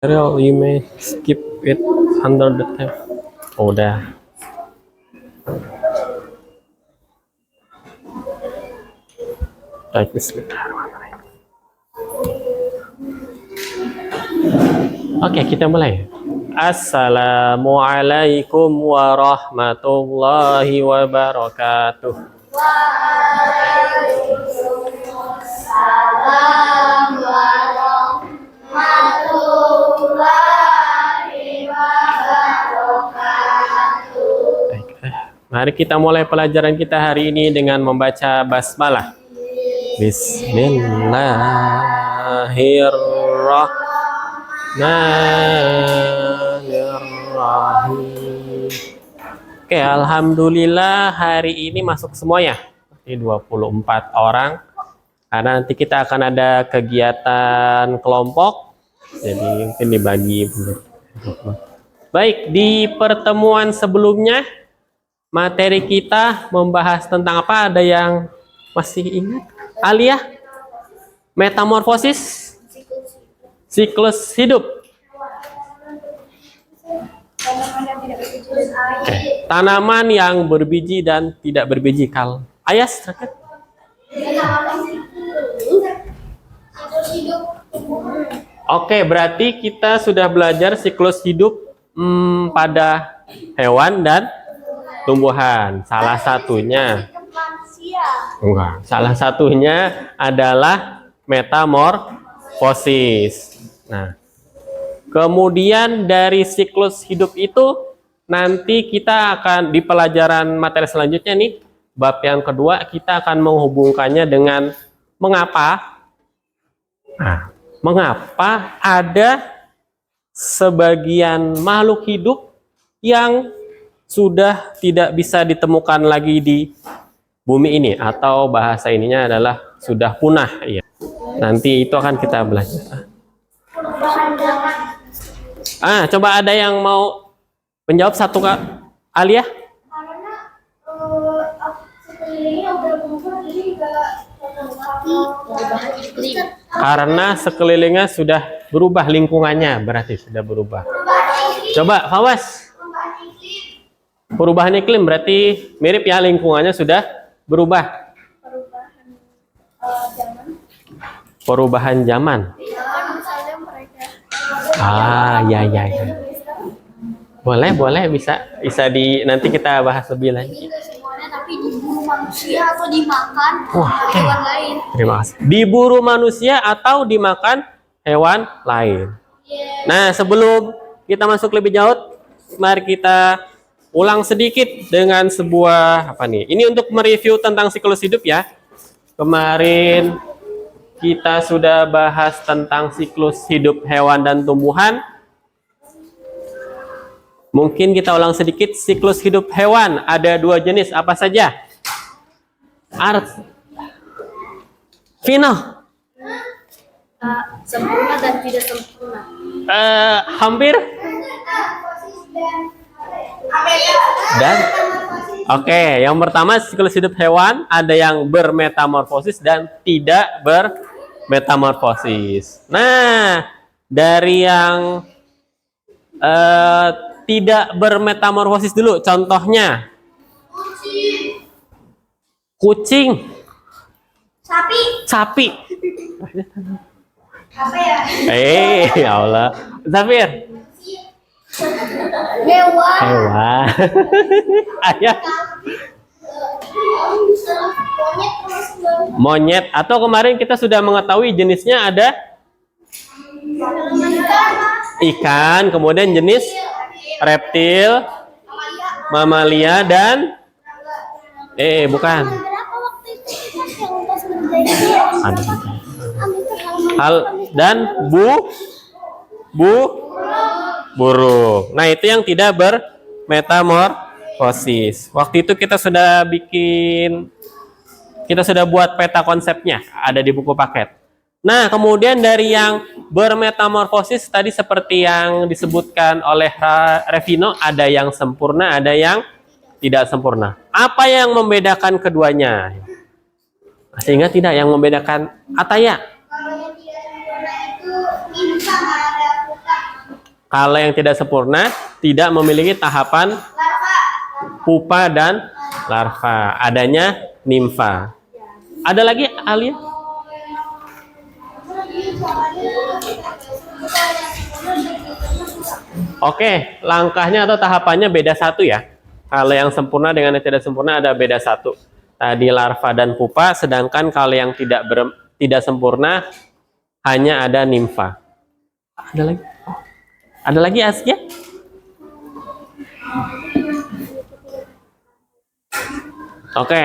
Real, you may skip it under the tab. Oh, udah. Baik, bismillahirrahmanirrahim. Oke, kita mulai. Assalamualaikum warahmatullahi wabarakatuh. Waalaikumsalam warahmatullahi wabarakatuh. Baik, mari kita mulai pelajaran kita hari ini dengan membaca basmalah. Bismillahirrahmanirrahim. Oke, alhamdulillah hari ini masuk semuanya. Ini 24 orang. Karena nanti kita akan ada kegiatan kelompok. Jadi mungkin dibagi. Baik, di pertemuan sebelumnya materi kita membahas tentang apa? Ada yang masih ingat? Alia? Metamorfosis? Siklus hidup. Tanaman yang berbiji dan tidak berbiji. Kal Ayas, terakhir. Oke, berarti kita sudah belajar siklus hidup pada hewan dan tumbuhan. Salah satunya salah satunya adalah metamorfosis. Nah, kemudian dari siklus hidup itu nanti kita akan di pelajaran materi selanjutnya nih, bab yang kedua kita akan menghubungkannya dengan mengapa. Nah, mengapa ada sebagian makhluk hidup yang sudah tidak bisa ditemukan lagi di bumi ini, atau bahasa ininya adalah sudah punah ya. Nanti itu akan kita belajar. Coba ada yang mau menjawab satu, Kak Alia? Karena sekelilingnya sudah berubah lingkungannya, berarti sudah berubah. Coba Fawas. Perubahan iklim berarti mirip ya, lingkungannya sudah berubah. Perubahan zaman. Ya. Boleh bisa di nanti kita bahas lebih lanjut. Tapi diburu manusia atau dimakan hewan lain. Terima kasih. Diburu manusia atau dimakan hewan lain. Nah, sebelum kita masuk lebih jauh, mari kita ulang sedikit dengan sebuah apa nih? Ini untuk mereview tentang siklus hidup ya. Kemarin kita sudah bahas tentang siklus hidup hewan dan tumbuhan. Mungkin kita ulang sedikit siklus hidup hewan. Ada 2 jenis, apa saja? Vino. Sempurna dan tidak sempurna. Hampir. Dan oke, yang pertama siklus hidup hewan ada yang bermetamorfosis dan tidak bermetamorfosis. Nah, dari yang tidak bermetamorfosis dulu, contohnya kucing, sapi. Apa ya? Ya Allah, Zafir. Hewan. Ayah. Monyet, atau kemarin kita sudah mengetahui jenisnya ada ikan, kemudian jenis reptil, mamalia, dan bukan. Dan burung. Nah, itu yang tidak bermetamorfosis. Waktu itu kita sudah buat peta konsepnya, ada di buku paket. Nah, kemudian dari yang bermetamorfosis tadi seperti yang disebutkan oleh Revino, ada yang sempurna, ada yang tidak sempurna. Apa yang membedakan keduanya? Masih ingat tidak yang membedakan? Ataya? Kalau yang tidak sempurna itu insang, ada Kalau yang tidak sempurna tidak memiliki tahapan pupa dan larva. Adanya nimfa. Ada lagi, Alia? Oke, langkahnya atau tahapannya beda satu ya. Kalau yang sempurna dengan yang tidak sempurna ada beda satu. Tadi larva dan pupa, sedangkan kalau yang tidak sempurna hanya ada nimfa. Ada lagi? Ada lagi Askia? Oke.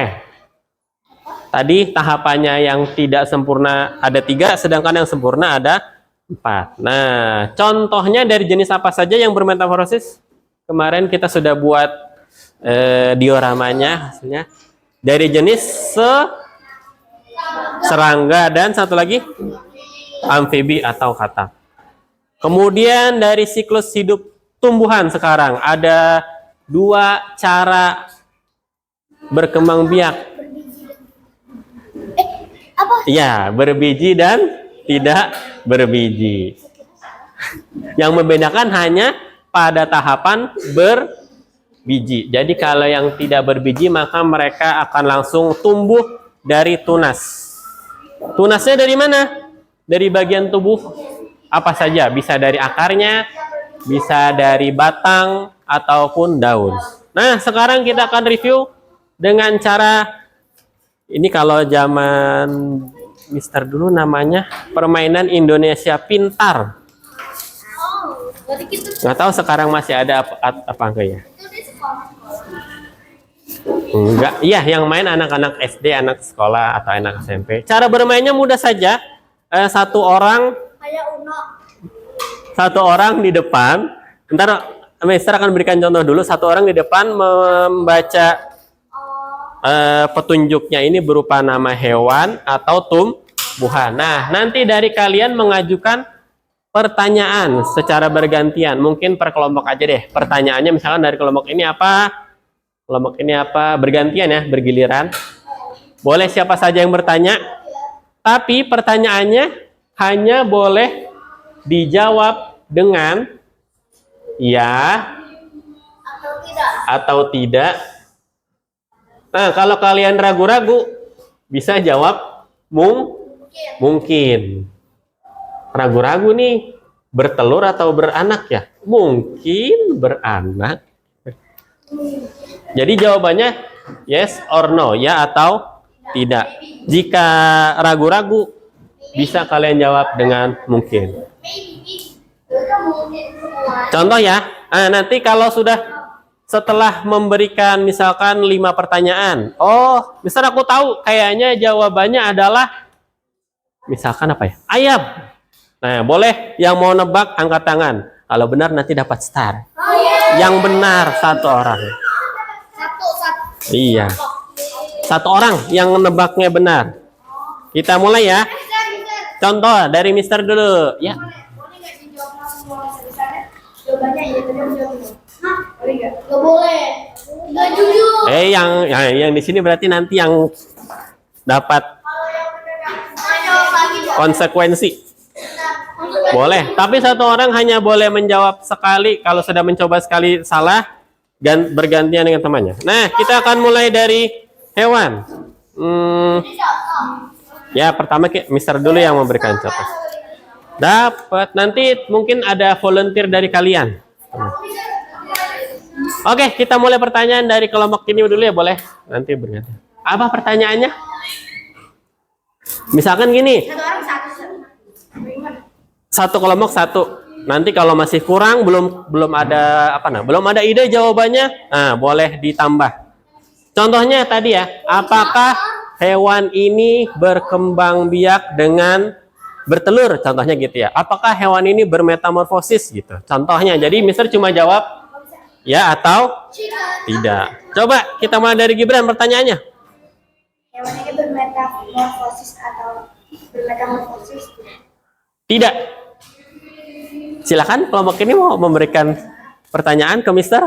Tadi tahapannya yang tidak sempurna ada 3, sedangkan yang sempurna ada 4. Nah, contohnya dari jenis apa saja yang bermetamorfosis? Kemarin kita sudah buat dioramanya hasilnya. Dari jenis serangga dan satu lagi amfibi atau katak. Kemudian dari siklus hidup tumbuhan sekarang ada 2 cara berkembang biak. Ya, berbiji dan tidak berbiji. Yang membedakan hanya pada tahapan berbiji. Jadi kalau yang tidak berbiji maka mereka akan langsung tumbuh dari tunas. Tunasnya dari mana? Dari bagian tubuh apa saja. Bisa dari akarnya, bisa dari batang ataupun daun. Nah, sekarang kita akan review dengan cara ini kalau zaman Mister dulu namanya permainan Indonesia Pintar. Nggak tahu sekarang masih ada apa enggak ya? Enggak, iya yang main anak-anak SD, anak sekolah atau anak SMP. Cara bermainnya mudah saja. Satu orang di depan. Ntar Mister akan berikan contoh dulu. Satu orang di depan membaca petunjuknya ini berupa nama hewan atau tumbuhan. Nah, nanti dari kalian mengajukan pertanyaan secara bergantian. Mungkin per kelompok aja deh. Pertanyaannya misalkan dari kelompok ini apa? Kelompok ini apa? Bergantian ya, bergiliran. Boleh siapa saja yang bertanya. Tapi pertanyaannya hanya boleh dijawab dengan ya atau tidak. Nah, kalau kalian ragu-ragu, bisa jawab mungkin. Ragu-ragu nih, bertelur atau beranak ya? Mungkin beranak. Jadi jawabannya yes or no, ya atau tidak. Jika ragu-ragu, bisa kalian jawab dengan mungkin. Contoh ya, nanti kalau sudah setelah memberikan misalkan 5 pertanyaan, oh, Mister aku tahu kayaknya jawabannya adalah misalkan apa ya? Ayam. Nah, boleh yang mau nebak angkat tangan. Kalau benar nanti dapat star. Yang benar 1 orang. Iya. 1 orang yang nebaknya benar. Kita mulai ya. Contoh dari Mister dulu, ya. Jawabannya iya, nggak boleh. Nggak jujur. Yang di sini berarti nanti yang dapat konsekuensi. Boleh, tapi 1 orang hanya boleh menjawab sekali. Kalau sudah mencoba sekali salah, bergantian dengan temannya. Nah, kita akan mulai dari hewan. Ya, pertama Mister dulu yang memberikan contoh. Dapat. Nanti mungkin ada volunteer dari kalian. Oke, kita mulai pertanyaan dari kelompok ini dulu ya, boleh? Nanti berganti. Apa pertanyaannya? Misalkan gini. 1 orang 1. 1 kelompok 1. Nanti kalau masih kurang, belum ada belum ada ide jawabannya, nah boleh ditambah. Contohnya tadi ya, apakah hewan ini berkembang biak dengan bertelur? Contohnya gitu ya. Apakah hewan ini bermetamorfosis gitu? Contohnya. Jadi Mister cuma jawab ya atau tidak. Coba kita mulai dari Gibran pertanyaannya. Hewan ini bermetamorfosis atau bermetamorfosis? Tidak. Silakan kelompok ini mau memberikan pertanyaan ke Mister.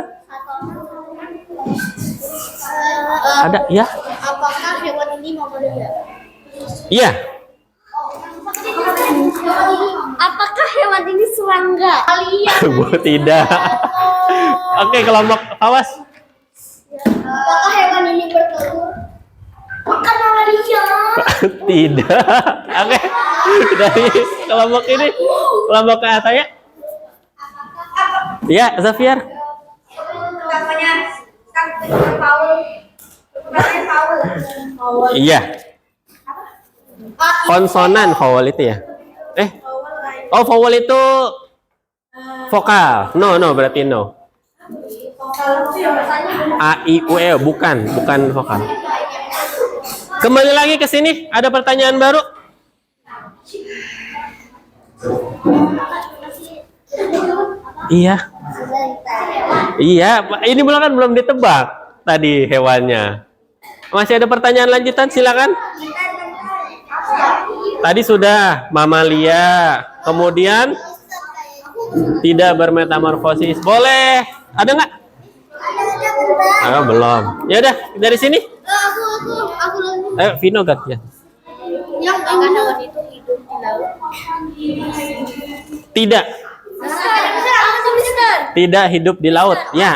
Ada ya? Apakah hewan ini mau berbeda? Iya. Apakah hewan ini serangga? Tidak. Oke, kelompok awas. Apakah hewan ini bertelur? Bukan mamalia. Tidak. Oke. Dari kelompok ini, kelompok ke Ataya. Ya, Zafiar. Iya. Konsonan vowel itu ya. Oh, vowel itu vokal. No, berarti no. A, I, U, E, bukan vokal. Kembali lagi ke sini, ada pertanyaan baru? Iya. Iya, ini belum ditebak tadi hewannya. Masih ada pertanyaan lanjutan, silakan. Tadi sudah mamalia, kemudian tidak bermetamorfosis. Boleh. Ada nggak? Belum. Ya udah, dari sini. Aku Ayo, Vino gantian. yang hewan itu hidup di laut. Tidak. Mister. Tidak hidup di laut. Ya.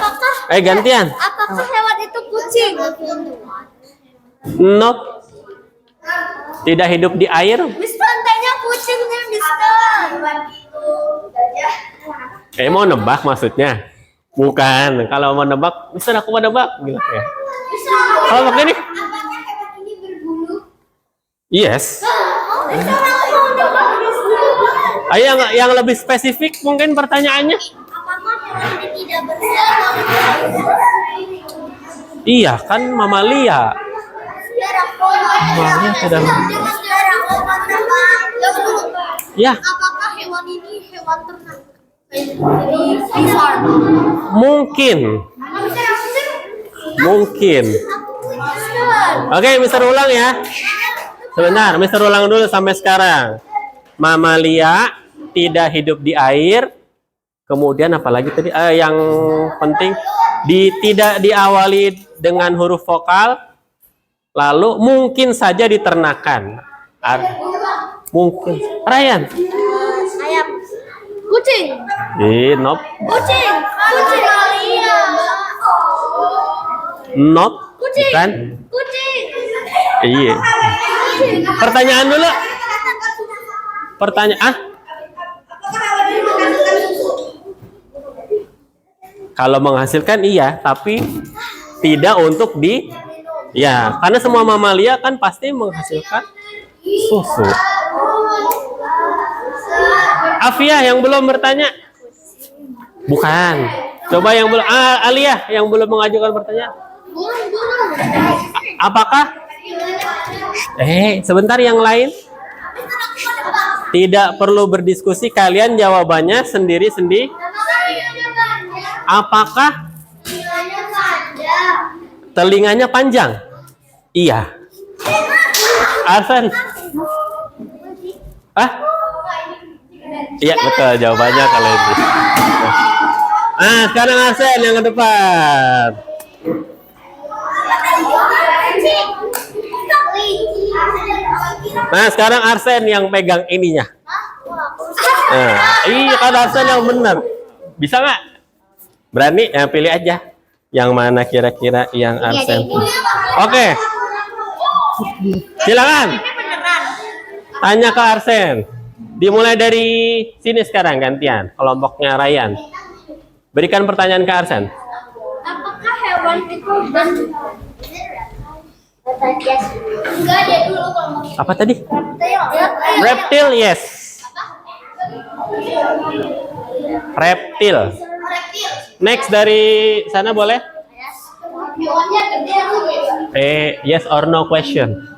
Gantian. Apakah hewan itu kucing? No. Tidak hidup di air. Mister, tanya kucingnya, Mister. Mau nebak maksudnya? Bukan. Kalau mau nebak, Mister aku mau nebak gitu ya. Kalau begini? Apakah hewan ini berbulu? Yes. Mister, aku mau nebak, Mister. Ayo yang lebih spesifik mungkin pertanyaannya. Apakah hewan ini tidak bersama? Iya, kan mamalia. Mamalia tidak. Ya. Apakah hewan ini hewan ternak? Di farm. Mungkin. Oke, Mister ulang ya. Sebentar, Mister ulang dulu sampai sekarang. Mamalia tidak hidup di air. Kemudian apalagi tadi yang penting tidak diawali dengan huruf vokal. Lalu mungkin saja diternakan. Mungkin. Ryan. Ayam. Kucing. Nope. Kucing. Mamalia. Nope. Kucing. Bukan. Kucing. Iya. Pertanyaan dulu. Kalau menghasilkan iya, tapi tidak untuk ya, karena semua mamalia kan pasti menghasilkan susu. Afia yang belum bertanya. Bukan. Coba yang belum Alia yang belum mengajukan pertanyaan. Apakah sebentar yang lain? Tidak perlu berdiskusi, kalian jawabannya sendiri-sendiri. Apakah telinganya panjang? Iya. Arsen? Iya, betul jawabannya kalau itu. Sekarang Arsen yang ke depan. Nah, sekarang Arsen yang pegang ininya. Iya, kan Arsen yang benar. Bisa nggak? Berani? Ya, pilih aja. Yang mana kira-kira yang Arsen? Oke. Silakan. Tanya ke Arsen. Dimulai dari sini sekarang gantian. Kelompoknya Ryan. Berikan pertanyaan ke Arsen. Apakah hewan itu Apa tadi? Reptil, yes. Reptil. Next dari sana boleh? Yes or no question.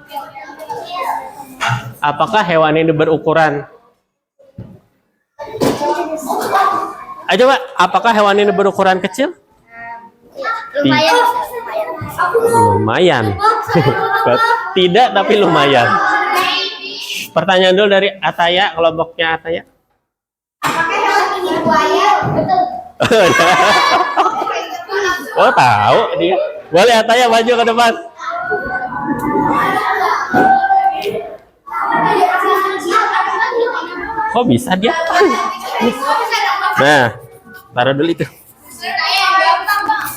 Apakah hewan ini berukuran? Ayo coba, apakah hewan ini berukuran kecil? Lumayan. Tidak, tapi lumayan. Pertanyaan dulu dari Ataya, kelompoknya Ataya. Oh, tahu dia. Boleh Ataya maju ke depan. Kok bisa dia? Nah, taruh dulu itu.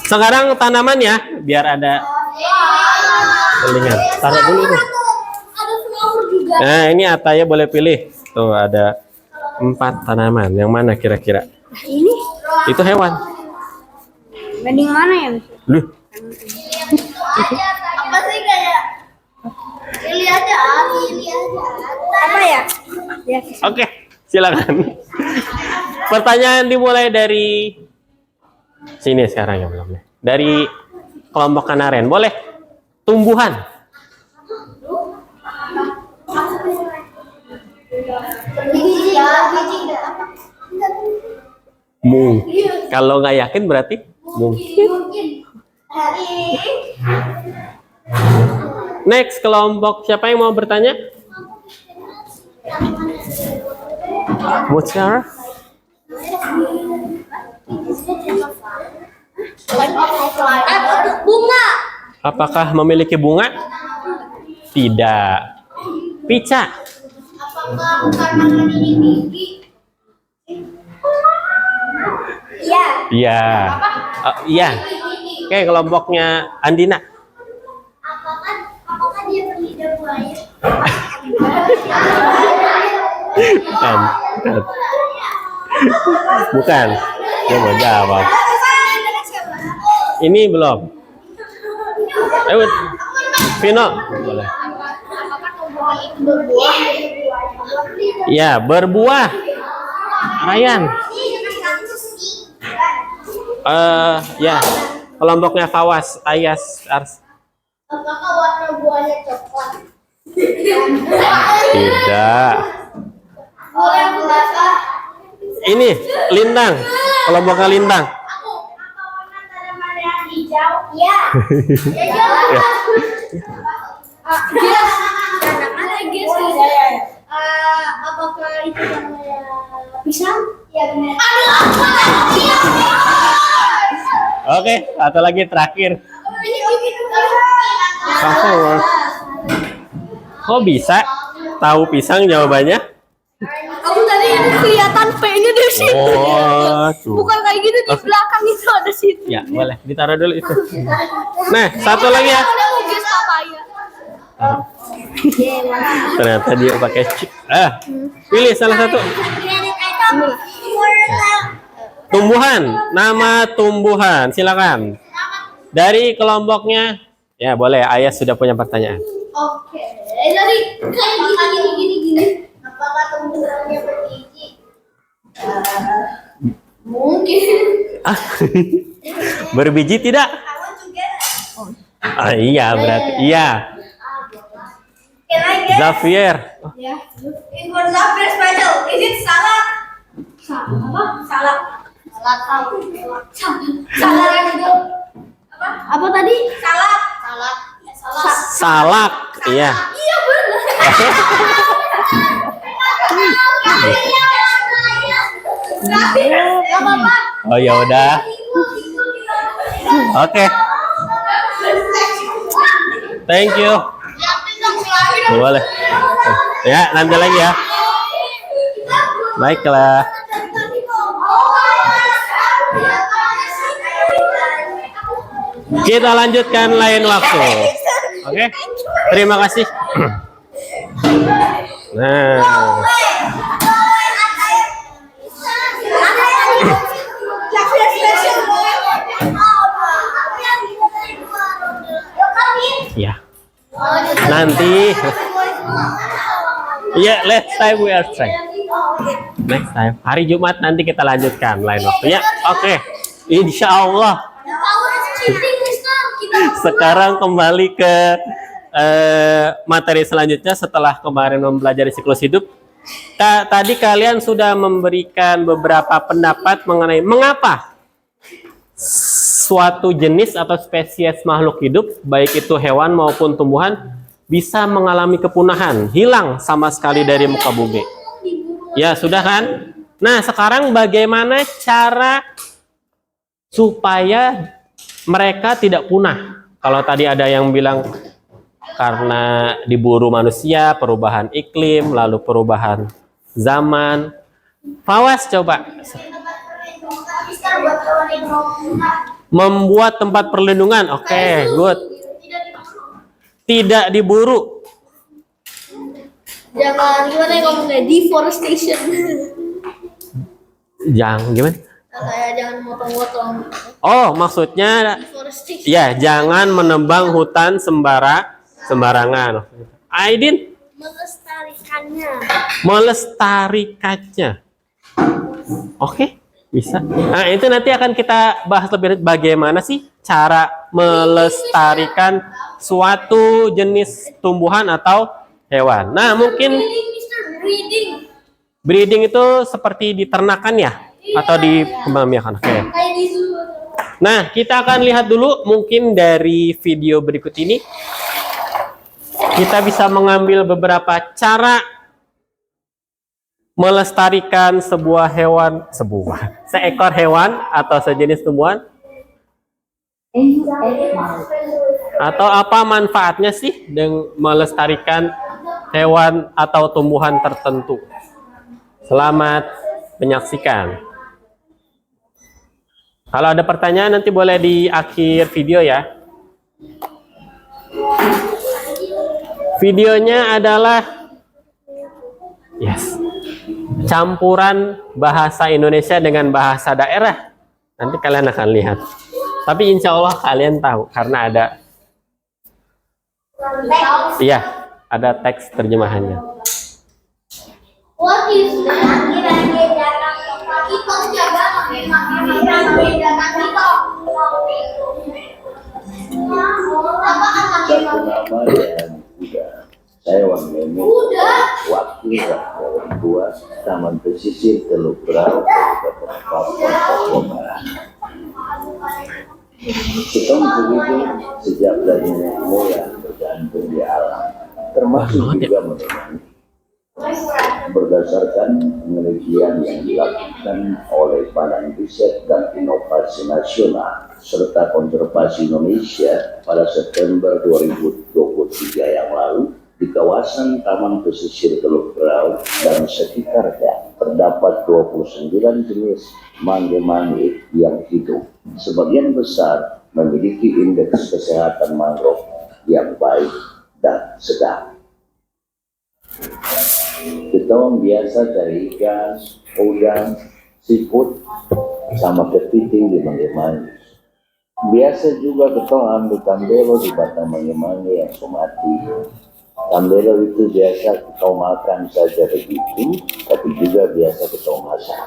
Sekarang tanaman ya, biar ada telinga. Taruh dulu itu. Ada flower juga. Nah, ini Ataya boleh pilih. Tuh ada 4 tanaman. Yang mana kira-kira? Ini Itu hewan. mending mana ya? Loh, Apa sih kayak? Pilih aja. Apa ya? Ya. oke, silakan. Pertanyaan dimulai dari sini sekarang ya belum. Dari kelompok Kanaren. Boleh? Tumbuhan. Kalau nggak yakin berarti mungkin. Next, kelompok siapa yang mau bertanya? Mutiara? Bunga. Apakah memiliki bunga? Tidak. Pica? Apakah karena ini gigi? Iya. Iya. Iya. Oke, kelompoknya Andina. Apakah dia berlidah buaya? Bukan. Bukan. Dia mau jawab. Ini belum. Ayo, Vino. Boleh. Berbuah. Ya, berbuah. Ryan. Ya. Kelompoknya Fawas, Ayas, Ars. Apakah warna buahnya coklat? Tidak. Boleh bukan? Ini Lintang. Kelompoknya Lintang. Apa warna tanamannya hijau? Iya. Ya, Ya. Guys. Mana guys? Apakah itu namanya pisang? Ya benar. Aduh, apa? Iya. Oke, satu lagi terakhir. Sunflower. Kok bisa tahu pisang jawabannya? Kamu tadi kelihatan P-nya di situ. Oh, tuh. Bukan kayak gitu di belakang itu ada situ. Ya, boleh ditaruh dulu itu. Nah, satu lagi ya. Ada guys papaya. Ternyata dia pakai chip. Pilih salah satu. Tumbuhan, nama tumbuhan, silakan. Dari kelompoknya, ya boleh. Ayah sudah punya pertanyaan. Oke. Jadi kayak gini. Apakah tumbuhannya berbiji? Mungkin. Berbiji tidak? Kamu juga. Iya, berarti iya. Can I guess? Xavier. Yeah. It was not very special. Is it salad? Salad. Salad yang itu. Apa tadi? Salad. Salak, iya. Iya benar. Gak apa-apa. Oh ya udah. Oke, thank you. Boleh. Ya, nanti lagi ya. Baiklah. Kita lanjutkan lain waktu. Oke. Terima kasih. Nah, ya. Nanti. Ya, next time we are try. Next time. Hari Jumat nanti kita lanjutkan lain waktu ya. Oke. Insya Allah. Sekarang kembali ke materi selanjutnya setelah kemarin mempelajari siklus hidup. Tadi kalian sudah memberikan beberapa pendapat mengenai mengapa suatu jenis atau spesies makhluk hidup, baik itu hewan maupun tumbuhan, bisa mengalami kepunahan, hilang sama sekali dari muka bumi. Ya, sudah kan? Nah, sekarang bagaimana cara supaya mereka tidak punah? Kalau tadi ada yang bilang karena diburu manusia, perubahan iklim, lalu perubahan zaman. Fawas coba. Mister buat hewan yang Membuat tempat perlindungan. Oke, good. Tidak diburu. Jangan gimana ya ngomongnya, deforestation. Gimana? Kayak jangan motong-motong. Oh, maksudnya Deforestation. ya jangan menebang hutan sembarangan. Aidin, Melestarikannya. melestarikannya. Oke, bisa. Nah, itu nanti akan kita bahas lebih lanjut bagaimana sih cara melestarikan suatu jenis tumbuhan atau hewan. Nah, mungkin Breeding, Mister, breeding. breeding itu seperti diternakan ya atau dikembangbiakan. Oke. Kayak di zoo. Nah, kita akan lihat dulu mungkin dari video berikut ini kita bisa mengambil beberapa cara melestarikan seekor hewan atau sejenis tumbuhan, atau apa manfaatnya sih dengan melestarikan hewan atau tumbuhan tertentu. Selamat menyaksikan. Kalau ada pertanyaan nanti boleh di akhir video ya. Videonya adalah campuran bahasa Indonesia dengan bahasa daerah. Nanti kalian akan lihat. Tapi insya Allah kalian tahu karena ada teks terjemahannya. What is that? Kita jaga Satu nama dan kuda. Saya Wangmeme. Wakil orang tua Taman Pesisir Teluk Berau, Kabupaten Papua Barat. Kita begitu sejak dari nenek moyang bergantung di alam, termasuk juga menemani. Berdasarkan penelitian yang dilakukan oleh Badan Riset dan Inovasi Nasional serta Konservasi Indonesia pada September 2023 yang lalu, di kawasan Taman Pesisir Teluk Berau dan sekitarnya terdapat 29 jenis mange-mange yang hidup. Sebagian besar memiliki indeks kesehatan mangrove yang baik dan sedang. Kita biasa cari ikan, udang, seafood, sama kepiting di mange-mange. Biasa juga kita ambil tambelo di batang mange-mange yang mati. Tambelo itu biasa kita makan saja begitu, tapi juga biasa kita masak.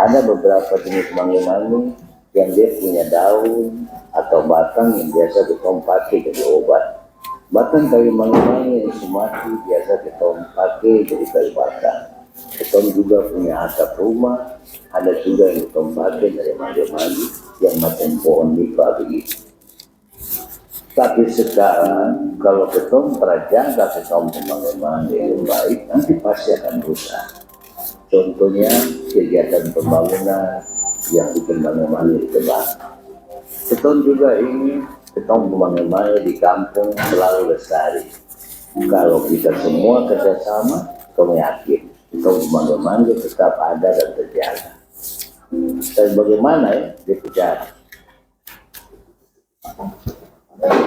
Ada beberapa jenis mange-mange yang dia punya daun atau batang yang biasa kita pakai jadi obat. Batang kayu mange-mange yang mati biasa kita pakai jadi kayu batang. Kita juga punya atap rumah, ada juga yang kita pakai dari mange-mange yang macam pohon nipah begitu. Tapi sekarang kalau kita perajaga kita mange-mange yang baik, nanti pasti akan rusak. Contohnya kegiatan pembangunan yang bikin mange-mange ditebang. Kita juga ini kita mange-mange di kampung selalu lestari. Kalau kita semua kerjasama, kita yakin kita mange-mange tetap ada dan terjaga. Dan bagaimana ya dikejar?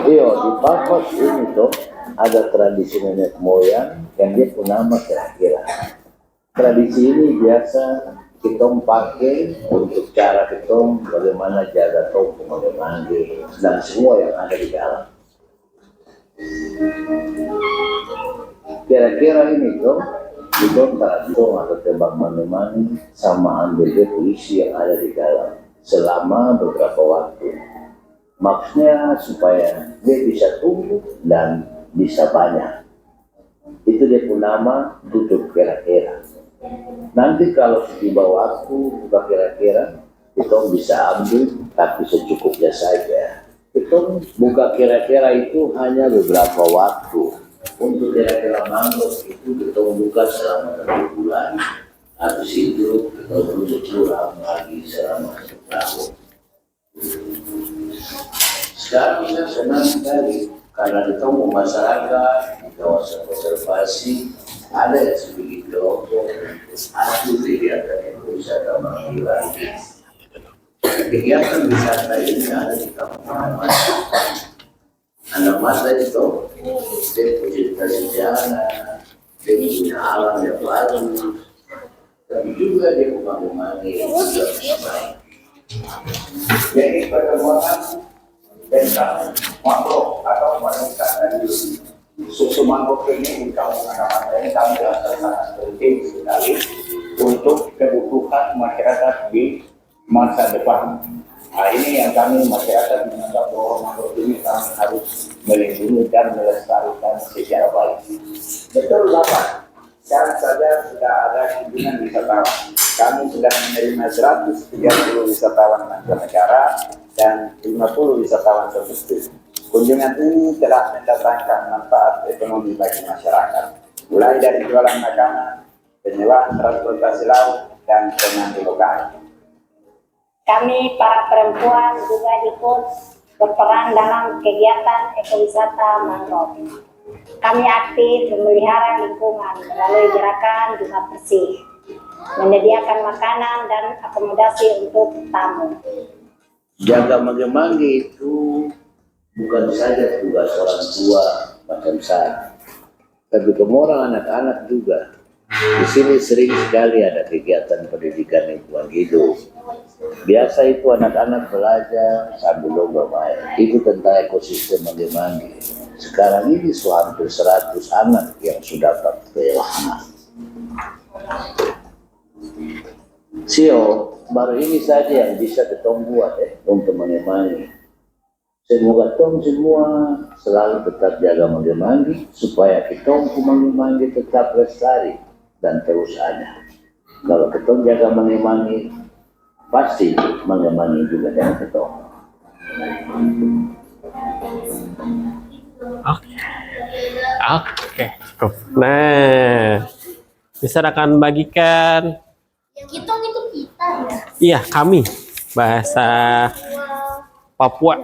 Di Papua ini tuh ada tradisi nenek moyang yang dia punya nama kira-kira. Tradisi ini biasa kita pakai untuk cara kita bagaimana jaga toko mange-mange dan semua yang ada di dalam. Kira-kira ini tuh kita tradisi atau tebang mange-mange sama ambil dia puisi yang ada di dalam selama beberapa waktu. Maksudnya supaya dia bisa tumbuh dan bisa banyak. Itu dia pun nama tutup kira-kira. Nanti kalau tiba waktu buka kira-kira, kita bisa ambil tapi secukupnya saja. Kita buka kira-kira itu hanya beberapa waktu. Untuk kira-kira mangrove itu kita buka selama 1 bulan. Habis itu kita terus curang lagi selama 1 tahun. Sekarang saya senang sekali karena di tengah masyarakat di kawasan konservasi ada yang sedikit kelompok aktif kegiatan wisata Manggilani. Kegiatan wisata ini ada di Kabupaten Mas. Anak masa itu dia punya sejarah, dia punya alam yang baru, tapi juga dia mengurangi jadi pertemuan tentang makhluk atau manusia dari susu makhluk ini di kampung anak ini kami rasa sangat penting sekali untuk kebutuhan masyarakat di masa depan. Nah, ini yang kami masyarakat menganggap bahwa makhluk ini kami harus melindungi dan melestarikan secara baik. Betul Bapak, sekarang saja sudah ada kunjungan wisatawan. Kami sudah menerima 130 wisatawan mancanegara dan 50 wisatawan domestik. Kunjungan ini telah mendatangkan manfaat ekonomi bagi masyarakat, mulai dari jualan makanan, penyewaan transportasi laut, dan penanti lokal. Kami para perempuan juga ikut berperan dalam kegiatan ekowisata mangrove. Kami aktif memelihara lingkungan melalui gerakan Jumat Bersih, menyediakan makanan dan akomodasi untuk tamu. Jaga Mangge-Mangge itu bukan saja tugas orang tua macam saya, tapi kemurah anak-anak juga. Di sini sering sekali ada kegiatan pendidikan lingkungan hidup. Biasa itu anak-anak belajar sambil bermain. Itu tentang ekosistem Mangge-Mangge. Sekarang ini hampir 100 anak yang sudah berpengalaman. Sio, baru ini saja yang bisa kita buat untuk Mangge-Mangge. Semoga tong semua selalu tetap jaga Mangge-Mangge supaya kita Mangge-Mangge tetap lestari dan terus ada. Kalau kita jaga Mangge-Mangge, pasti Mangge-Mangge juga dengan kita. Oke, cukup. Nah, bisa akan bagikan. Yang hitung itu kita ya. Iya, kami. Bahasa Papua.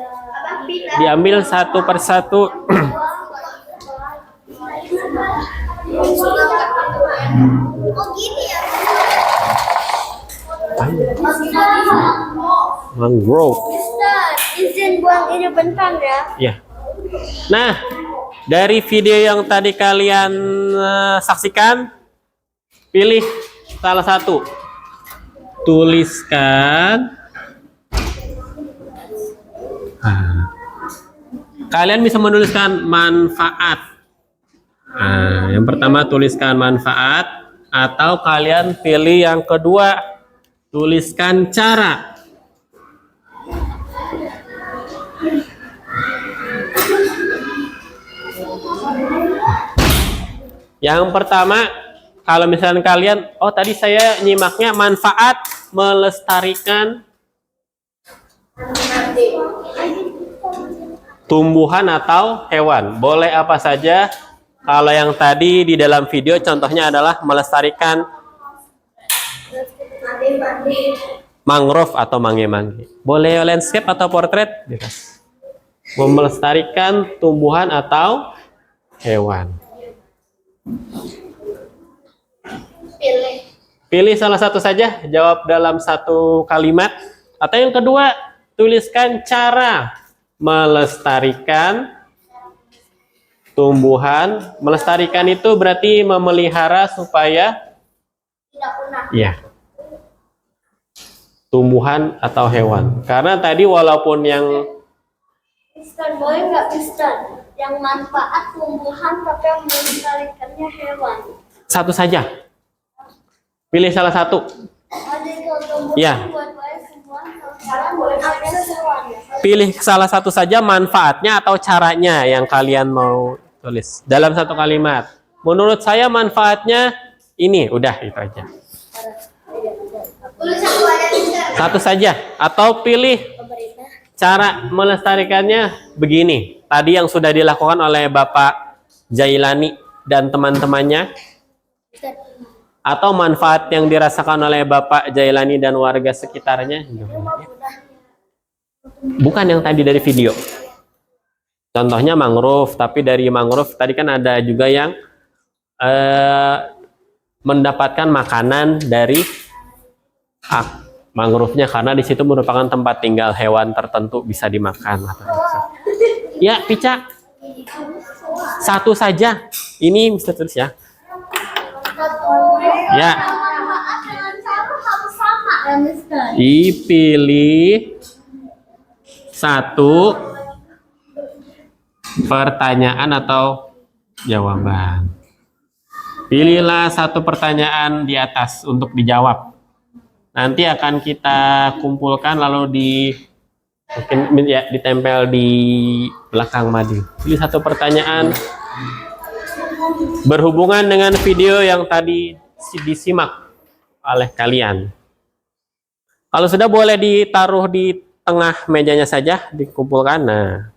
Diambil satu persatu. Oh gini ya. Mangrove. Mister, izin buang ini bentar ya. Ya. Nah, dari video yang tadi kalian saksikan, pilih salah satu. Tuliskan. Kalian bisa menuliskan manfaat. Nah, yang pertama tuliskan manfaat, atau kalian pilih yang kedua, tuliskan cara. Yang pertama, kalau misalnya kalian, oh tadi saya nyimaknya manfaat melestarikan tumbuhan atau hewan. Boleh apa saja. Kalau yang tadi di dalam video contohnya adalah melestarikan mangrove atau mangge-mangge. Boleh landscape atau portrait, bebas. Melestarikan tumbuhan atau hewan. Pilih salah satu saja, jawab dalam satu kalimat. Atau yang kedua, tuliskan cara melestarikan tumbuhan. Melestarikan itu berarti memelihara supaya Tidak punah. ya, tumbuhan atau hewan. Karena tadi walaupun yang Mister, boleh nggak Mister? Yang manfaat tumbuhan tapi yang melestarikannya hewan. satu saja, pilih salah satu. Ada kalau tumbuhan Ya. buat semua, kalau sekarang boleh hewan. Pilih salah satu saja manfaatnya atau caranya yang kalian mau tulis dalam satu kalimat. Menurut saya manfaatnya ini, udah itu aja. Tulis satu aja Mister. Satu saja, atau pilih cara melestarikannya begini. Tadi yang sudah dilakukan oleh Bapak Jailani dan teman-temannya, atau manfaat yang dirasakan oleh Bapak Jailani dan warga sekitarnya. Bukan yang tadi dari video. Contohnya mangrove, tapi dari mangrove tadi kan ada juga yang mendapatkan makanan dari mangrove-nya karena di situ merupakan tempat tinggal hewan tertentu bisa dimakan. Ya, Pica. Satu saja. Ini Mister tulis ya. Ya. Manfaat dengan cara harus sama ya, Mister. Dipilih satu pertanyaan atau jawaban. Pilihlah satu pertanyaan di atas untuk dijawab. Nanti akan kita kumpulkan lalu mungkin ya ditempel di belakang Madi. Pilih satu pertanyaan berhubungan dengan video yang tadi disimak oleh kalian. Kalau sudah boleh ditaruh di tengah mejanya saja, dikumpulkan. Nah,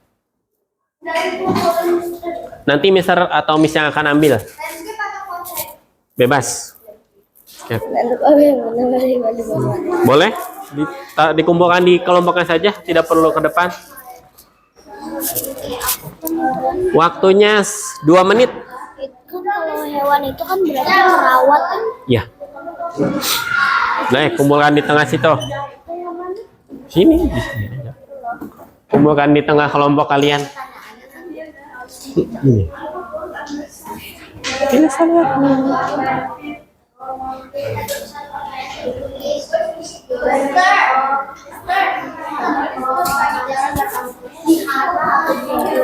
nanti Mister atau Miss yang akan ambil. Bebas. Oke. Boleh dikumpulkan di kelompoknya saja, tidak perlu ke depan. Waktunya 2 menit. Itu kalau hewan itu kan berarti merawat. Ya. Nah, kumpulkan di tengah situ. Sini, di sini aja. Kumpulkan di tengah kelompok kalian. Ini. Ini saya lihat.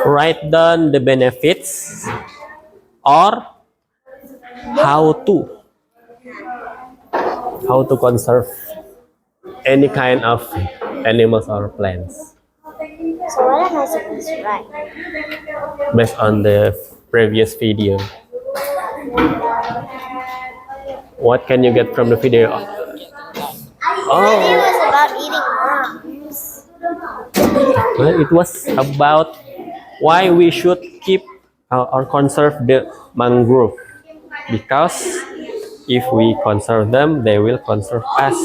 Write down the benefits or how to conserve any kind of animals or plants So what am I supposed to write? based on the previous video. What can you get from the video? It Oh, was about eating worms. well, it was about why we should keep or conserve the mangrove, because if we conserve them, they will conserve us.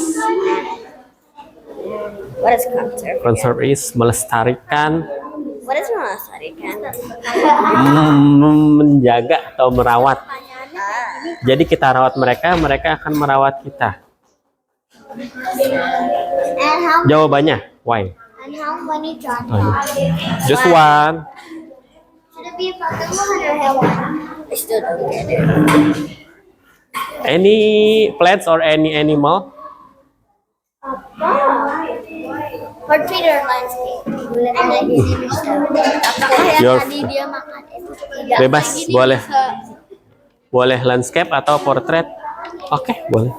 What is conserve? Conserve is melestarikan, What is melestarikan? menjaga atau merawat. Jadi kita rawat mereka, mereka akan merawat kita. And Jawabannya, why? how many John? Just one. Should it be about animal or hewan? I still don't get it. Any plants or any animal? Portrait or landscape? Apakah yang Your- tadi dia makan itu tidak? Bebas, Tadi dia boleh. bisa- Boleh landscape atau portrait? Oke, boleh.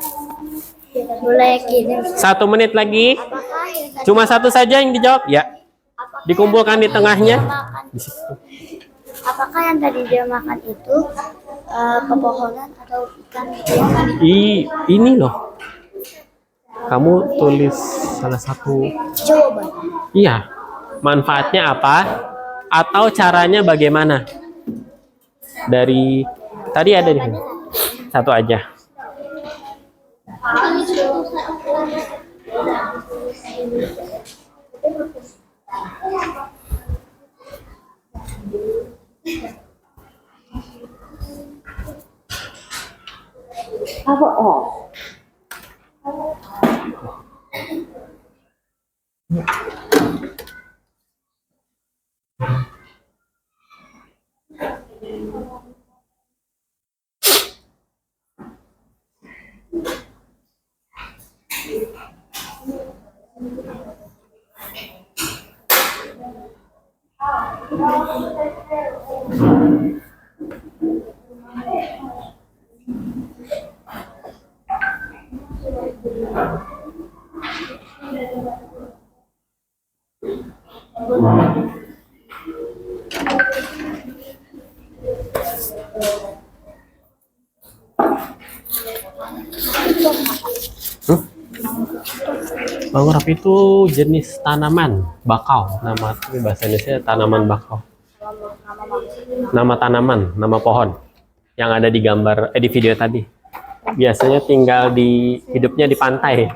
Boleh gini. 1 menit lagi. Apakah yang tadi Cuma satu saja yang dijawab. Ya, dikumpulkan di tengahnya. makan? Di situ. Apakah yang tadi dia makan itu pepohonan atau ikan gitu yang tadi? Ini loh. Kamu tulis salah satu. Jawaban. Iya. Manfaatnya apa? Atau caranya bagaimana? Dari tadi ada di sini. Satu aja. Cover all. Mangrove itu jenis tanaman bakau. Nama bahasa Indonesia tanaman bakau. Nama tanaman, nama pohon yang ada di gambar di video tadi. Biasanya tinggal hidupnya di pantai.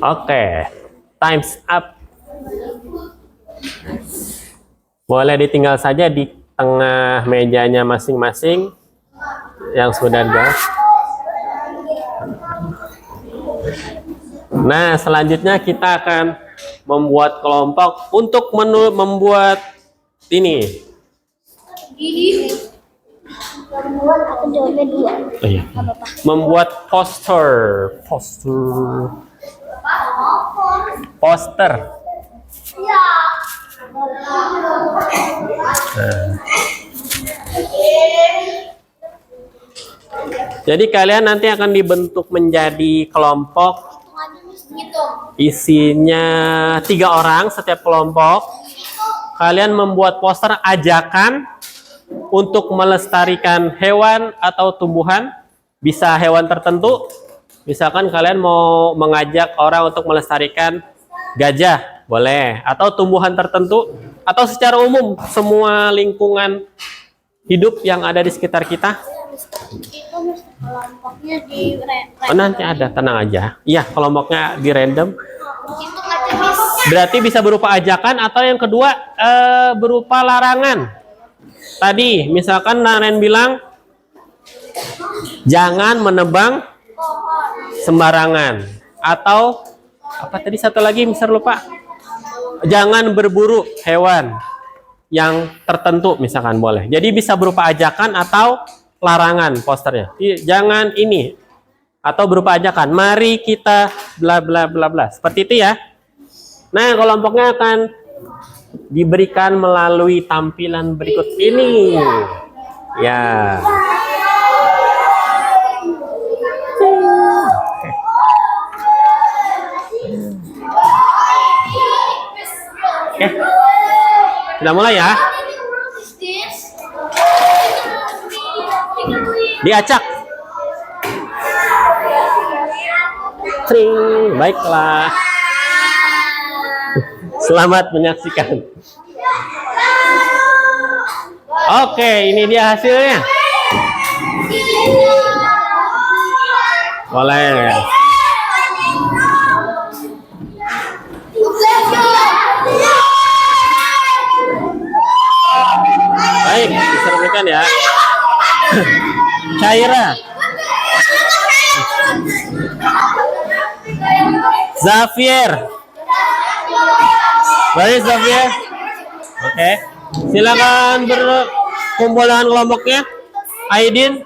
Oke, time's up. Boleh ditinggal saja di tengah mejanya masing-masing yang sudah ada. Nah, selanjutnya kita akan membuat kelompok untuk membuat ini. Aku jawabnya 2. Oh, iya. Membuat poster. Ya. Jadi kalian nanti akan dibentuk menjadi kelompok, Gitu. isinya 3 orang setiap kelompok. Kalian membuat poster ajakan untuk melestarikan hewan atau tumbuhan. Bisa hewan tertentu, misalkan kalian mau mengajak orang untuk melestarikan gajah, boleh. Atau tumbuhan tertentu, atau secara umum semua lingkungan hidup yang ada di sekitar kita. Itu kelompoknya di Oh, nanti ada, tenang aja. Iya, kelompoknya di random. itu nggak bisa. Berarti bisa berupa ajakan, atau yang kedua berupa larangan. Tadi misalkan Naren bilang jangan menebang sembarangan, atau apa tadi satu lagi Mister lupa, jangan berburu hewan yang tertentu misalkan, boleh. Jadi bisa berupa ajakan atau larangan posternya. Jangan ini, atau berupa ajakan mari kita bla bla bla bla, seperti itu ya. Nah, kelompoknya akan diberikan melalui tampilan berikut ini ya. Oke, kita mulai ya. Diacak. Tring, baiklah. Selamat menyaksikan. Oke, ini dia hasilnya. Boleh. Baik, diserukan ya. Caira. Xavier. Baik, Xavier. Oke. Silakan berkumpul dengan kelompoknya. Aidin.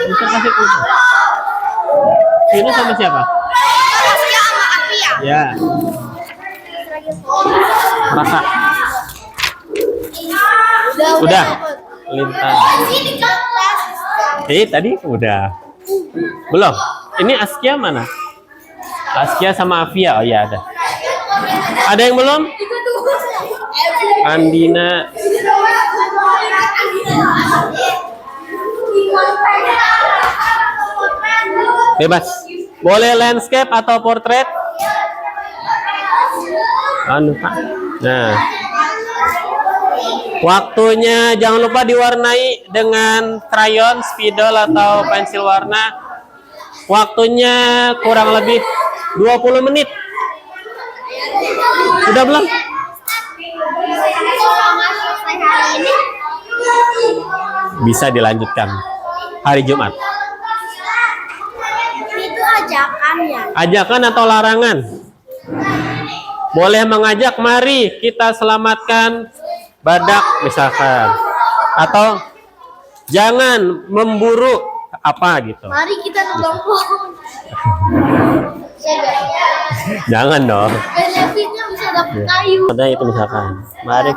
Bisa kasih kumpul. Ini sama siapa? Ya. Rasa. Udah. Lintang. Tadi udah. Belum. Ini Askia mana? Askia sama Afia. Oh iya ada. Ada yang belum? Andina. Bebas. Boleh landscape atau portrait? Pak. Nah. Waktunya jangan lupa diwarnai dengan krayon, spidol atau pensil warna. Waktunya kurang lebih 20 menit. Sudah belum? Bisa dilanjutkan hari Jumat. Itu ajakan ya. Ajakan atau larangan? Boleh mengajak, mari kita selamatkan badak misalkan. Atau jangan memburu apa gitu. Mari kita nebang pohon. Jangan dong. Benefitnya bisa dapat kayu. Ada itu misalkan. Mari.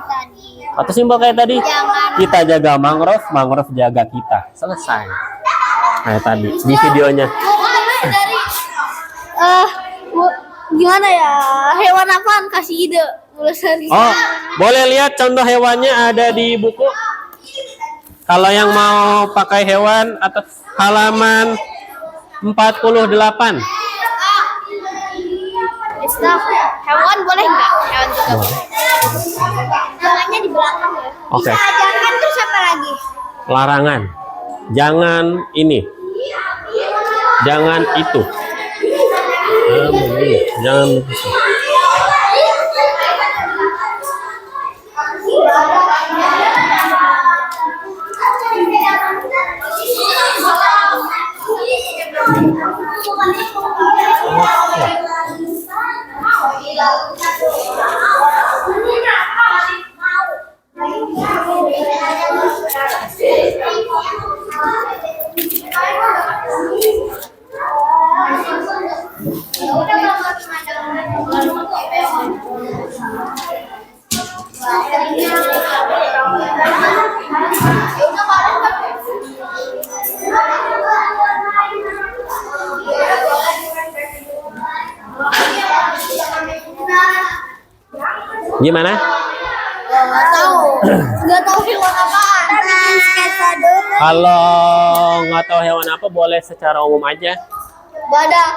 Atau simbol kayak tadi. Jangan. Kita jaga mangrove, mangrove jaga kita. Selesai. Kayak tadi di videonya. Dari gimana ya? Hewan apaan? Kasih ide. Oh, boleh lihat contoh hewannya ada di buku. Kalau yang mau pakai hewan atau halaman 48. Hewan boleh nggak? Hewan juga boleh. Namanya di belakang ya. Oke. Bisa ajakan terus apa lagi? Larangan. Jangan ini. Jangan itu. Jangan begitu. Gimana? Nggak tahu hewan apaan. Sketsa dulu. Kalau nggak tahu hewan apa, boleh secara umum aja. Badak.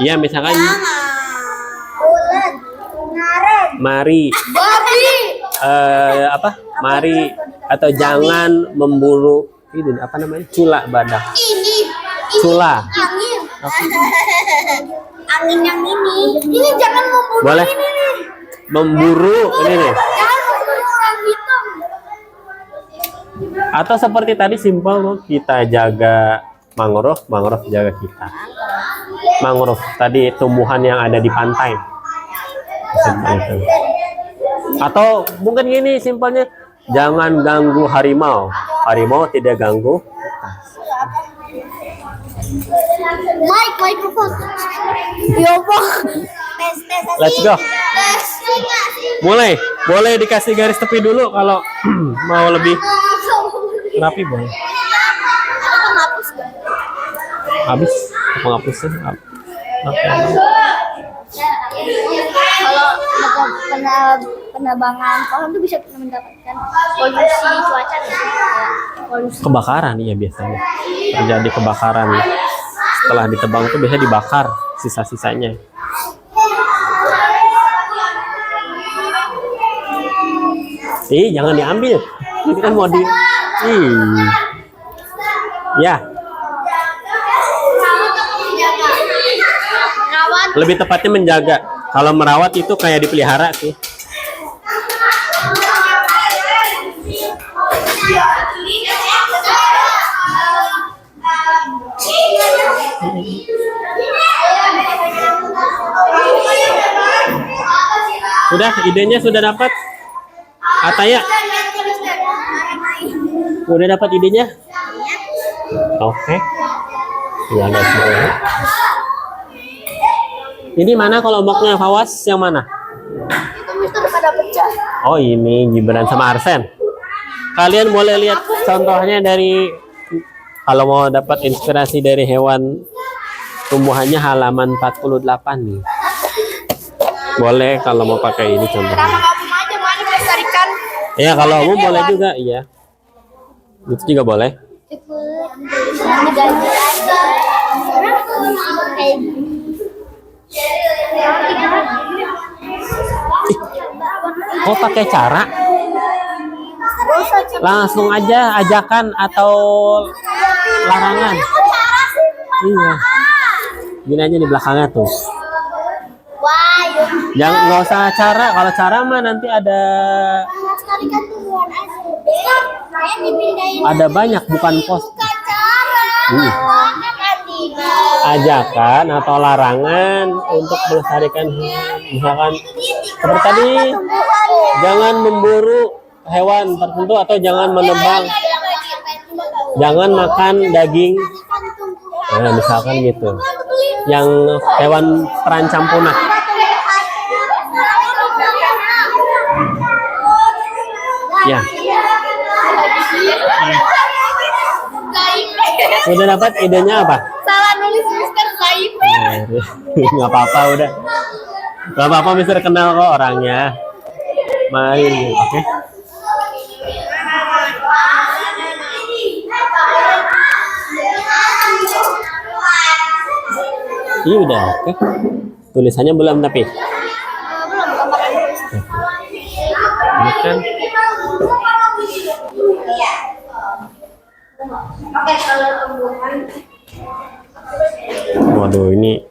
Iya, misalkan Ulet. Ngaret. mari, Babi. apa? Mari atau jangan memburu ini apa namanya? Cula badak. Ini. Cula. Angin. Angin yang ini. Ini jangan membunuh Boleh. ini nih. Memburu ini nih. Jangan membunuh orang hitam. Atau seperti tadi simpel loh, kita jaga mangrove, mangrove jaga kita. Mangrove tadi tumbuhan yang ada di pantai. Seperti itu. Atau mungkin gini simpelnya, jangan ganggu harimau. Harimau tidak ganggu kita. Microphone. Yo, Pak. Tes. Let's go. Tes. Mulai, boleh dikasih garis tepi dulu kalau mau lebih rapi boleh. Penghapus gak? Habis penghapusnya. Oke. Kalau penebangan pohon tuh bisa mendapatkan polusi cuaca nggak sih? Kayak polusi. Kebakaran iya biasanya. Terjadi kebakaran. Setelah ditebang itu biasanya dibakar sisa-sisanya. Jangan diambil. Ini kan mau di. Ya, Merawat. lebih tepatnya menjaga. Kalau merawat itu kayak dipelihara sih. Sudah, idenya sudah dapat? Ataya, udah dapat idenya? Oke. Ya, ada semua. Ini mana kelompoknya Fawas? Yang mana? Itu Mister pada pecah. Oh, ini Gibran sama Arsen. Kalian boleh lihat contohnya dari, kalau mau dapat inspirasi dari hewan tumbuhannya halaman 48 nih. Boleh kalau mau pakai ini contohnya. Nama kamu aja mana melestarikan? Ya, kalau umum boleh juga, iya. Itu juga boleh. Ini ganti aja. Oh, pakai cara langsung aja ajakan atau larangan. Iya. Gini aja di belakangnya tuh. Wah, Jangan, nggak usah cara. Kalau cara mah nanti ada melestarikan tumbuhan aja. Saya dipindahin. ada banyak, bukan pos. Cara. Ajakan atau larangan untuk melestarikan hewan. Misalkan seperti tadi, jangan memburu hewan tertentu atau jangan menebang, jangan makan daging. Nah, misalkan gitu. Yang hewan terancam punah. Ya. Udah dapat idenya apa? Salah nulis Mister Saif. Nggak apa-apa udah. Nggak apa-apa, Mister kenal kok orangnya. Main, oke? Iya udah, oke. Tulisannya belum tapi. Belum gambaran. Ini kan Oke, kalau tumbuhan. waduh ini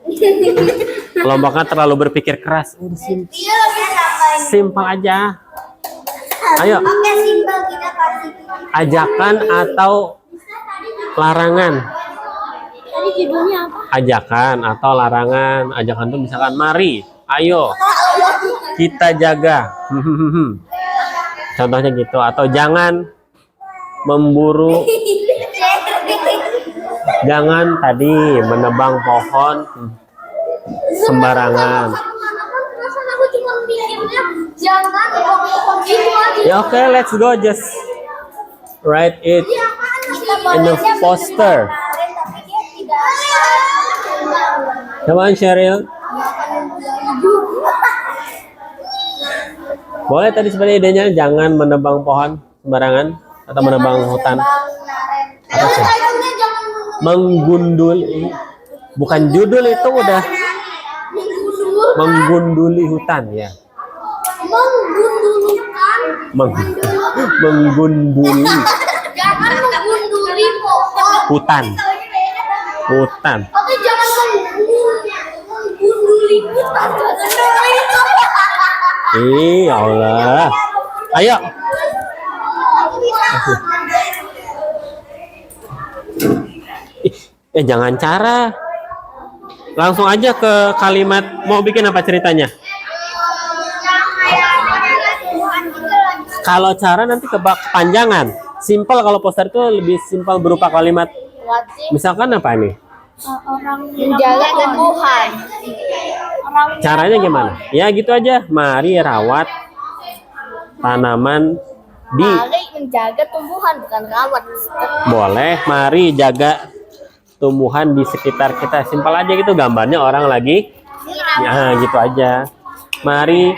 Kelompoknya terlalu berpikir keras. Udah simpel aja. Ayo. Oke, simpel kita kasih. Ajakan atau larangan? Tadi judulnya apa? Ajakan atau larangan. Ajakan tuh misalkan mari, ayo kita jaga. Contohnya gitu. Atau jangan memburu, jangan tadi menebang pohon sembarangan. Perasaan aku cuma mikirnya jangan ngomong gitu aja. Ya oke, let's go, just write it in the poster. Tapi dia tidak. Come on, Cheryl. Boleh tadi sebenarnya idenya jangan menebang pohon sembarangan atau menebang hutan. Apa sih? Menggunduli, bukan judul itu udah menggunduli hutan ya. Menggundulkan. Menggunduli Jangan menggunduli pohon. hutan. Hutan. Tapi jangan menggunduli hutan. Jangan itu. Ih, ya Allah. Ayo. Jangan cara. Langsung aja ke kalimat. Mau bikin apa ceritanya? Kalau cara nanti kepanjangan. Simpel kalau poster itu lebih simpel berupa kalimat. Misalkan apa nih? Menjaga tumbuhan. Caranya gimana? Ya gitu aja. Mari rawat tanaman di. Mari menjaga tumbuhan bukan rawat. Boleh. Mari jaga tumbuhan di sekitar kita. Simpel aja gitu, gambarnya orang lagi ya gitu aja. Mari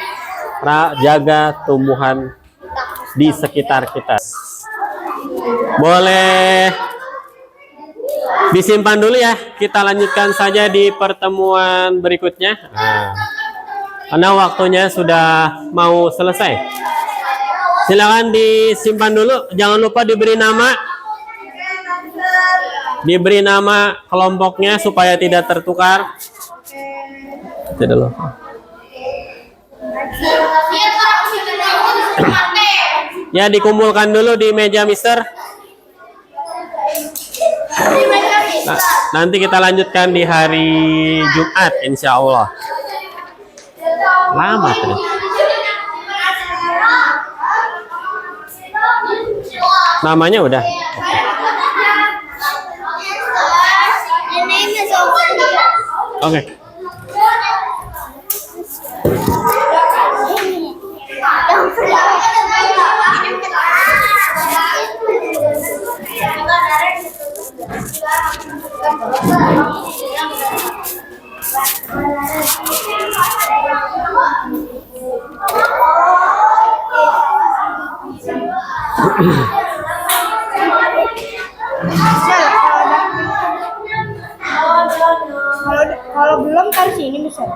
jaga tumbuhan di sekitar kita. Boleh disimpan dulu ya, kita lanjutkan saja di pertemuan berikutnya. Karena waktunya sudah mau selesai, silakan disimpan dulu. Jangan lupa diberi nama kelompoknya supaya tidak tertukar. Tidak lupa. Ya, dikumpulkan dulu di meja Mister. Nanti kita lanjutkan di hari Jumat, insya Allah. Lama terus. Namanya udah. Oke. Kalau belum kan sini bisa.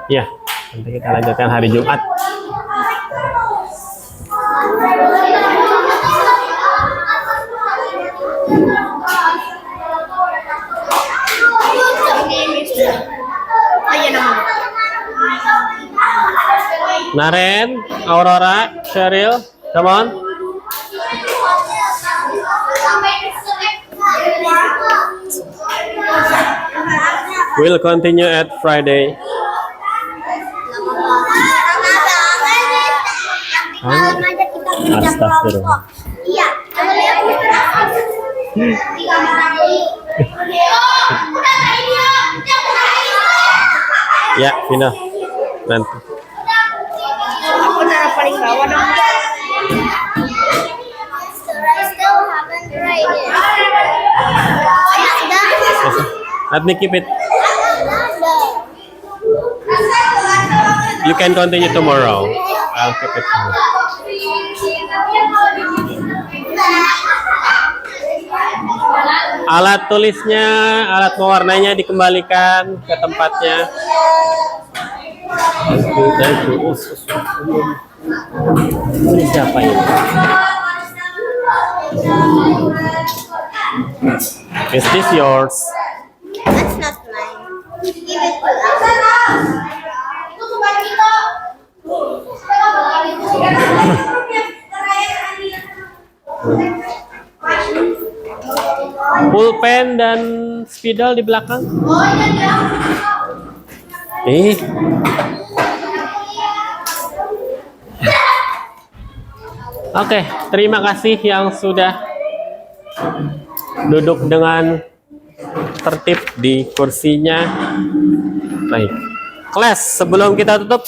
Ya, nanti kita lanjutkan hari Jumat. Naren, Aurora, Cheryl, come on. We'll continue at Friday. Astagfirullah. Iya. Ya, final. Nanti. Aku cara paling bawah dong. Let me keep it. You can continue tomorrow. I'll keep it. Alat tulisnya, alat mewarnainya dikembalikan ke tempatnya. Ini siapa ini? Is this yours? That's not mine. Pulpen dan spidol di belakang. Oke, terima kasih yang sudah duduk dengan tertib di kursinya. Baik. Kelas, sebelum kita tutup,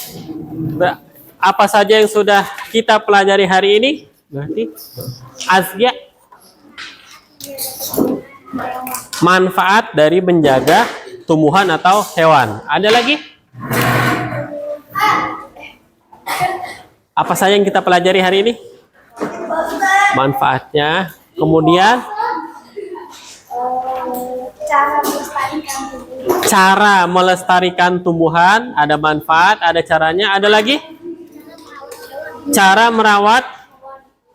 apa saja yang sudah kita pelajari hari ini? Berarti Azkia, manfaat dari menjaga tumbuhan atau hewan. Ada lagi? Apa saja yang kita pelajari hari ini? Manfaatnya. Kemudian cara melestarikan tumbuhan, ada manfaat, ada caranya. Ada lagi? Cara merawat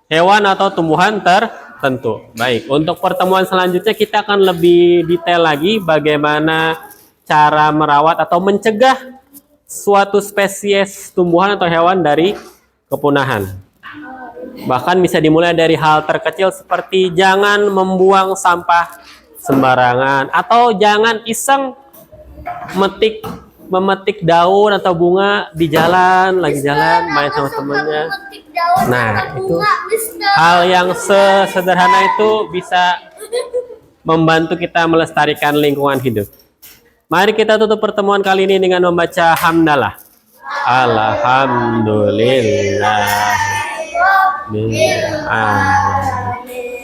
hewan atau tumbuhan tertentu. Baik, untuk pertemuan selanjutnya kita akan lebih detail lagi bagaimana cara merawat atau mencegah suatu spesies tumbuhan atau hewan dari kepunahan. Bahkan bisa dimulai dari hal terkecil seperti jangan membuang sampah sembarangan atau jangan iseng memetik daun atau bunga di jalan, lagi jalan main sama temannya. Nah, itu hal yang sesederhana itu bisa membantu kita melestarikan lingkungan hidup. Mari kita tutup pertemuan kali ini dengan membaca hamdalah. Alhamdulillah.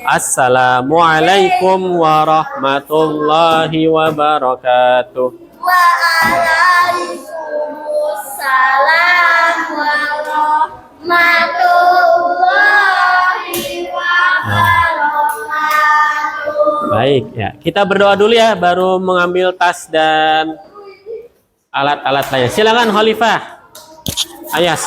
Assalamualaikum warahmatullahi wabarakatuh. Waalaikumsalam warahmatullahi wabarakatuh. Baik ya, kita berdoa dulu ya, baru mengambil tas dan alat-alat lainnya. Silakan Khalifah Ayas.